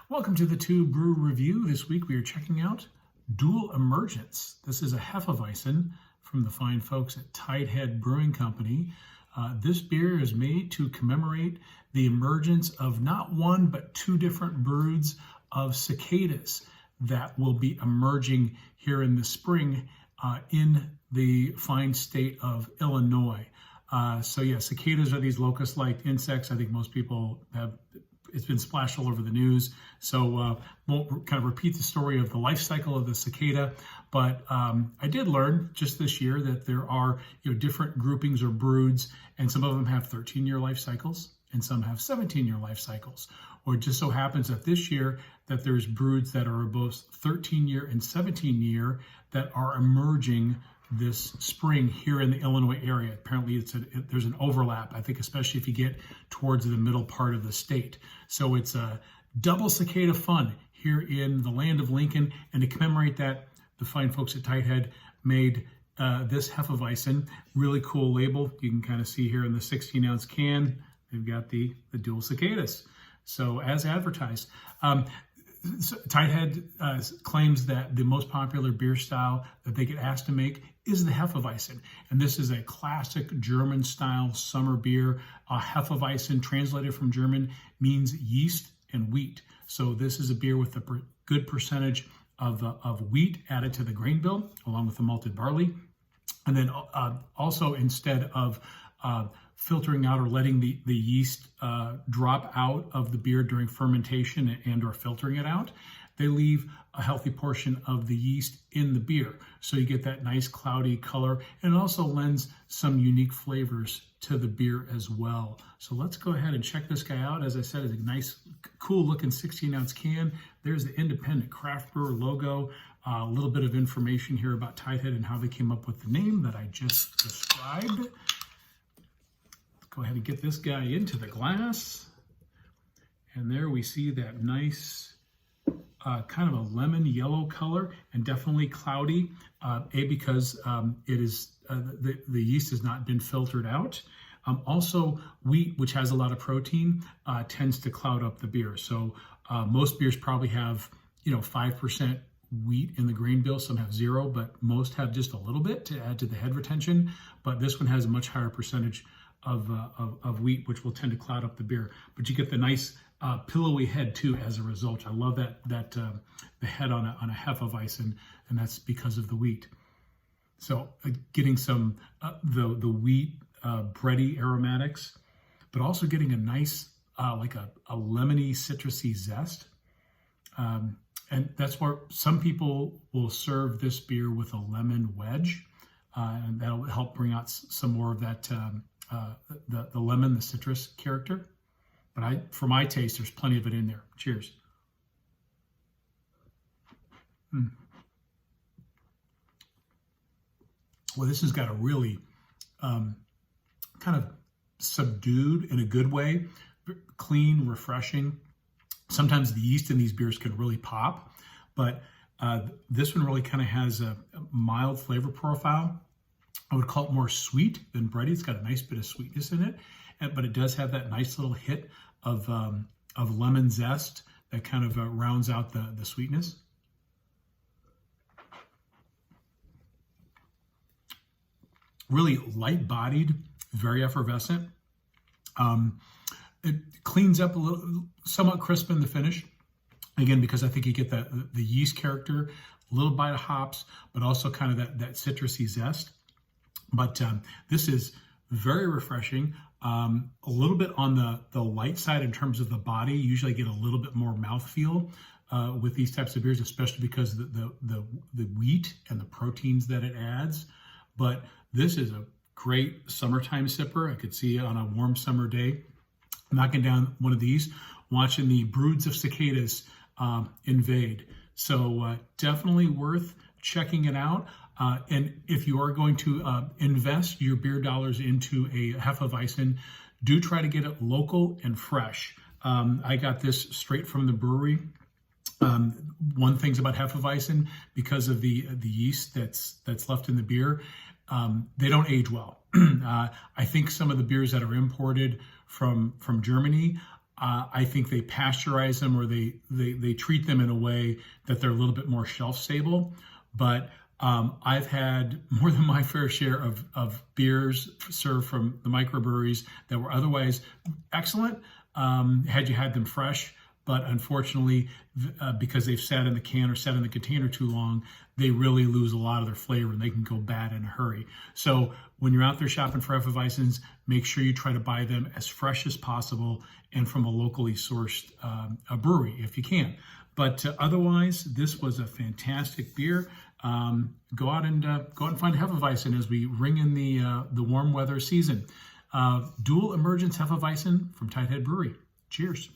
Welcome to the TUE Brew Review. This week we are checking out Dual Emergence. This is a Hefeweizen from the fine folks at Tighthead Brewing Company. This beer is made to commemorate the emergence of not one but two different broods of cicadas that will be emerging here in the spring in the fine state of Illinois. Cicadas are these locust-like insects. I think most people have, it's been splashed all over the news. So won't kind of repeat the story of the life cycle of the cicada, but I did learn just this year that there are different groupings or broods, and some of them have 13-year life cycles and some have 17-year life cycles. Or it just so happens that this year that there's broods that are both 13-year and 17-year that are emerging this spring here in the Illinois area. Apparently there's an overlap, I think, especially if you get towards the middle part of the state. So it's a double cicada fun here in the land of Lincoln. And to commemorate that, the fine folks at Tighthead made this Hefeweizen. Really cool label. You can kind of see here in the 16-ounce can, they've got the dual cicadas. So as advertised. Tighthead claims that the most popular beer style that they get asked to make is the Hefeweizen. And this is a classic German-style summer beer. Hefeweizen, translated from German, means yeast and wheat. So this is a beer with a good percentage of wheat added to the grain bill, along with the malted barley. And then also, instead of filtering out or letting the yeast drop out of the beer during fermentation and or filtering it out, they leave a healthy portion of the yeast in the beer. So you get that nice cloudy color, and it also lends some unique flavors to the beer as well. So let's go ahead and check this guy out. As I said, it's a nice, cool looking 16-ounce can. There's the independent craft brewer logo. A little bit of information here about Tighthead and how they came up with the name that I just described. Go ahead and get this guy into the glass. And there we see that nice kind of a lemon yellow color, and definitely cloudy, because it is the yeast has not been filtered out. Also, wheat, which has a lot of protein, tends to cloud up the beer. So most beers probably have 5% wheat in the grain bill. Some have 0, but most have just a little bit to add to the head retention. But this one has a much higher percentage of wheat, which will tend to cloud up the beer. But you get the nice pillowy head too as a result. I love that the head on a Hefeweizen, and that's because of the wheat. So getting some the wheat bready aromatics, but also getting a nice like a lemony citrusy zest. And that's where some people will serve this beer with a lemon wedge, and that'll help bring out some more of that the lemon, the citrus character. But for my taste, there's plenty of it in there. Cheers. Well, this has got a really kind of subdued, in a good way, clean, refreshing. Sometimes the yeast in these beers can really pop, but this one really kind of has a mild flavor profile. I would call it more sweet than bready. It's got a nice bit of sweetness in it, but it does have that nice little hit of lemon zest that kind of rounds out the sweetness. Really light-bodied, very effervescent. It cleans up a little, somewhat crisp in the finish. Again, because I think you get the yeast character, a little bite of hops, but also kind of that citrusy zest. But this is very refreshing. A little bit on the light side in terms of the body. Usually I get a little bit more mouthfeel with these types of beers, especially because of the wheat and the proteins that it adds. But this is a great summertime sipper. I could see it on a warm summer day, knocking down one of these, watching the broods of cicadas invade. So definitely worth checking it out. And if you are going to invest your beer dollars into a Hefeweizen, do try to get it local and fresh. I got this straight from the brewery. One thing's about Hefeweizen, because of the yeast that's left in the beer, they don't age well. I think some of the beers that are imported from Germany I think they pasteurize them, or they treat them in a way that they're a little bit more shelf stable. But I've had more than my fair share of beers served from the microbreweries that were otherwise excellent had you had them fresh. But unfortunately, because they've sat in the can or sat in the container too long, they really lose a lot of their flavor and they can go bad in a hurry. So when you're out there shopping for Hefeweizens, make sure you try to buy them as fresh as possible and from a locally sourced a brewery if you can. But otherwise, this was a fantastic beer. Go out and find Hefeweizen as we ring in the warm weather season. Dual Emergence Hefeweizen from Tighthead Brewery. Cheers.